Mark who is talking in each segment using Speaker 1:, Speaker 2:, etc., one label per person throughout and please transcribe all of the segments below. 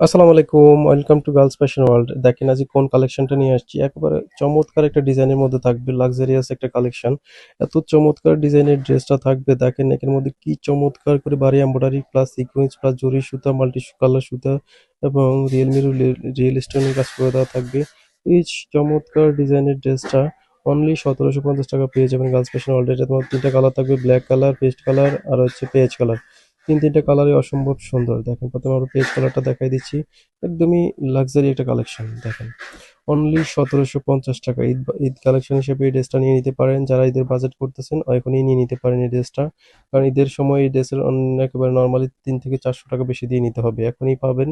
Speaker 1: আসসালামু আলাইকুম, welcome to girls fashion world. দেখেন আজ কোন কালেকশনটা নিয়ে আসছি। একেবারে চমৎকার একটা ডিজাইনের মধ্যে থাকবে, লাক্সারিয়াস একটা কালেকশন। এত চমৎকার ডিজাইনের ড্রেসটা থাকবে, দেখেন একের মধ্যে কি চমৎকার করে বাড়ি এমব্রয়ডারি প্লাস সিকোয়েন্স প্লাস জরি সুতা মাল্টি কালার সুতা এবং রিয়েল স্টোনের কাজ করে দেওয়া থাকবে। এই চমৎকার ডিজাইনের ড্রেসটা অনলি 1750 টাকা পেয়ে যাবেন গার্লস ফ্যাশন ওয়ার্ল্ড। এটা তোমার তিনটা কালার থাকবে, ব্ল্যাক কালার, পেস্ট কালার আর হচ্ছে পেঁয়াজ কালার। তিনটা কালারই অসম্ভব সুন্দর। দেখেন প্রথমে আমরা পেজ কালারটা দেখাই দিচ্ছি। একদমই লাক্সারি একটা কালেকশন। দেখেন অনলি 1750 টাকা। ঈদ কালেকশন হিসেবে এই ড্রেসটা নিয়ে নিতে পারেন। যারা ঈদের বাজেট করতেছেন এখনই নিয়ে নিতে পারেন এই ড্রেসটা। কারণ ঈদের সময় এই ড্রেসের একেবারে নর্মালি 300 থেকে 400 টাকা বেশি দিয়ে নিতে হবে। এখনই পাবেন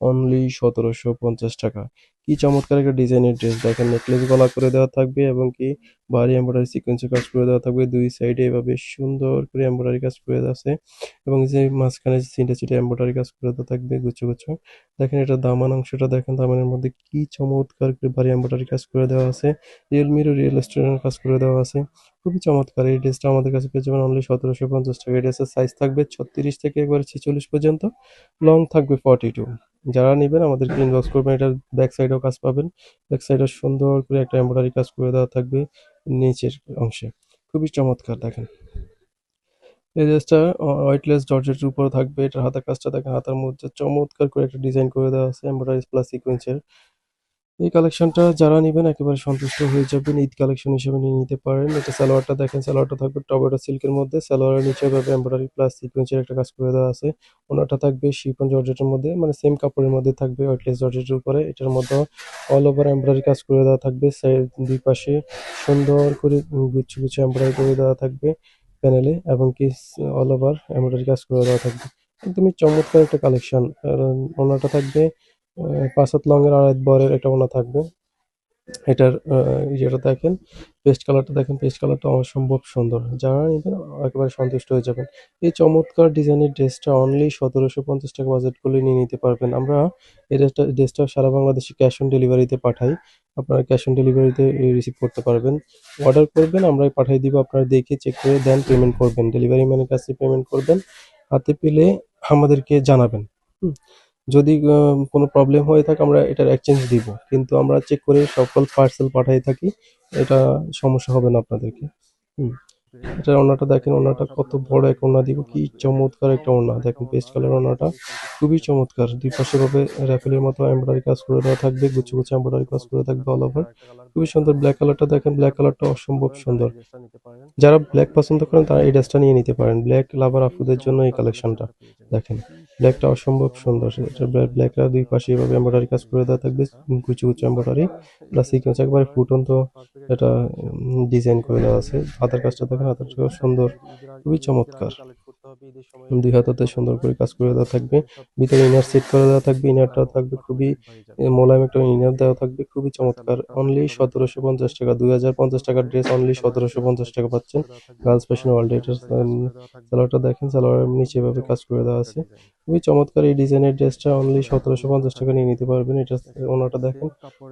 Speaker 1: অনলি 1750 টাকা। কি চমৎকার একটা ডিজাইনের ড্রেস। দেখেন নেকলেস গলা করে দেওয়া থাকবে এবং কি ভারী এমব্রয়ডারি সিকোয়েন্সের কাজ করে দেওয়া থাকবে। দুই সাইডে এভাবে সুন্দর করে এমব্রয়ডারি কাজ করে দেওয়া আছে এবং যে মাঝখানে সিনটা চিটে এমব্রয়ডারি কাজ করে দেওয়া থাকবে গুছো গুছো। দেখেন এটা দামান অংশটা দেখেন, দামানের মধ্যে কি চমৎকার করে ভারী এমব্রয়ডারি কাজ করে দেওয়া আছে। রিয়েল স্টোনের কাজ করে দেওয়া আছে। খুবই চমৎকার। এই ড্রেসটা আমাদের কাছে পেয়ে যাবেন অনলি 1750 টাকা। এই ড্রেসের সাইজ থাকবে 36 থেকে একবারে 46 পর্যন্ত, লং থাকবে 42। যারা নেবেন আমাদেরকে ইনবক্স করবেন। এটার ব্যাক সাইডেও কাজ পাবেন। ব্যাক সাইডে সুন্দর করে একটা এমব্রয়ডারি কাজ করে দেওয়া থাকবে নিচের অংশে। খুবই চমৎকার। দেখেন এই ড্রেসটা ওয়েটলেস জর্জেটের উপরে থাকবে। এটার হাতার কাজটা দেখেন, হাতার মধ্যে চমৎকার করে একটা ডিজাইন করে দেওয়া আছে এমব্রয়ডারি প্লাস সিকোয়েন্সের। এই কালেকশনটা যারা নেবেন একেবারে সন্তুষ্ট হয়ে যাবেন। ঈদ কালেকশন হিসেবে নিয়ে নিতে পারেন। এটা সালোয়ারটা দেখেন, সালোয়ারটা থাকবে টমেটো সিল্কের মধ্যে। সালোয়ারের নিচে ভাবে এমব্রয়ডারি প্লাস সিকোয়েন্সের একটা কাজ করে দেওয়া আছে। ওনাটা থাকবে শিফন জর্জেটের মধ্যে, মানে সেম কাপড়ের মধ্যে থাকবে ওয়েটলেস জর্জেটের উপরে। এটার মধ্যে অল ওভার এমব্রয়ডারি কাজ করে দেওয়া থাকবে। সাইড দুই পাশে সুন্দর করে গুচ্ছ গুচ্ছ এমব্রয়ডারি করে দেওয়া থাকবে প্যানেলে এবং কি অল ওভার এমব্রয়ডারি কাজ করে দেওয়া থাকবে। একদমই চমৎকার একটা কালেকশন। ওনাটা থাকবে 5 হাত লংয়ের আর 1 বরের একটা ওনা থাকবে। এটার ইয়েটা দেখেন, পেস্ট কালারটা দেখেন, পেস্ট কালারটা অসম্ভব সুন্দর। যারা নেবেন একেবারে সন্তুষ্ট হয়ে যাবেন। এই চমৎকার ডিজাইনের ড্রেসটা অনলি 1750 টাকা বাজেট করলে নিয়ে নিতে পারবেন। আমরা এই ড্রেসটা সারা বাংলাদেশে ক্যাশ অন ডেলিভারিতে পাঠাই। আপনারা ক্যাশ অন ডেলিভারিতে রিসিভ করতে পারবেন। অর্ডার করবেন, আমরাই পাঠিয়ে দিব। আপনারা দেখে চেক করে দেন পেমেন্ট করবেন। ডেলিভারি ম্যানের কাছে পেমেন্ট করবেন। হাতে পেলে আমাদেরকে জানাবেন। হুম? যদি কোনো প্রবলেম হয়ে থাকে আমরা এটার এক্সচেঞ্জ দিব, কিন্তু আমরা চেক করে সকল পার্সেল পাঠিয়ে থাকি। এটা সমস্যা হবে না আপনাদেরকে। হুম। এটার ওড়নাটা দেখেন, ওড়নাটা কত বড় একটা ওড়না দিব, কি চমৎকার একটা ওড়না। দেখেন পেস্ট কালার ওড়নাটা খুবই চমৎকার। দুই পাশে ভাবে র্যাফেলের মতো এমব্রয়ডারি কাজ করে দেওয়া থাকবে, গুছো গুছো এমব্রয়ডারি কাজ করে থাকবে অল ওভার। খুবই সুন্দর। ব্ল্যাক কালারটা দেখেন, ব্ল্যাক কালারটা অসম্ভব সুন্দর। যারা ব্ল্যাক পছন্দ করেন তারা এই ড্রেসটা নিয়ে নিতে পারেন। ব্ল্যাক লাভার আপুদের জন্য এই কালেকশনটা। দেখেন ব্ল্যাকটা অসম্ভব সুন্দর। এটা ব্ল্যাকটা দুই পাশে এভাবে এমব্রয়ডারি কাজ করে দেওয়া থাকবে, কুচি কুচি এমব্রয়ডারি প্লাস সিকোয়েন্স একবারে ফুটন্ত এটা ডিজাইন করে দেওয়া আছে। হাতের কাজটা দেখেন, হাতের কাজটা সুন্দর, খুবই চমৎকার। দুই হাতাতে সুন্দর করে কাজ করে দেওয়া থাকবে। ভিতরে ইনার সেট করে দেওয়া থাকবে। ইনারটা থাকবে খুবই মোলায়েম একটা ইনার দেওয়া থাকবে, খুবই চমৎকার। অনলি 1750 টাকা। 2050 টাকার ড্রেস অনলি 1750 টাকা পাচ্ছেন গার্লস ফ্যাশন ওয়ার্ল্ড। এটার সালোয়ারটা দেখেন, সালোয়ারের নিচে এভাবে কাজ করে দেওয়া আছে। খুবই চমৎকার। এই ডিজাইনের ড্রেসটা অনলি 1750 টাকা নিয়ে নিতে পারবেন। এটা ওনাটা দেখেন,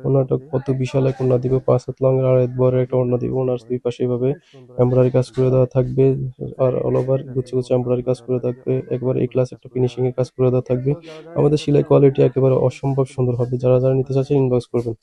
Speaker 1: ওনাটা কত বিশাল এক ওনা দিব। 5 হাত লং আর 1 বড় একটা ওনা দিব। ওনার দুই পাশে এভাবে এমব্রয়ডারি কাজ করে দেওয়া থাকবে আর অল ওভার গুছি গুছি এমব্রয়ডারি কাজ করে থাকবে। একবার এই ক্লাস একটা ফিনিশিং এর কাজ করে দেওয়া থাকবে। আমাদের সেলাই কোয়ালিটি একেবারে অসম্ভব সুন্দর হবে। যারা নিতে চাচ্ছেন ইনবক্স করবেন।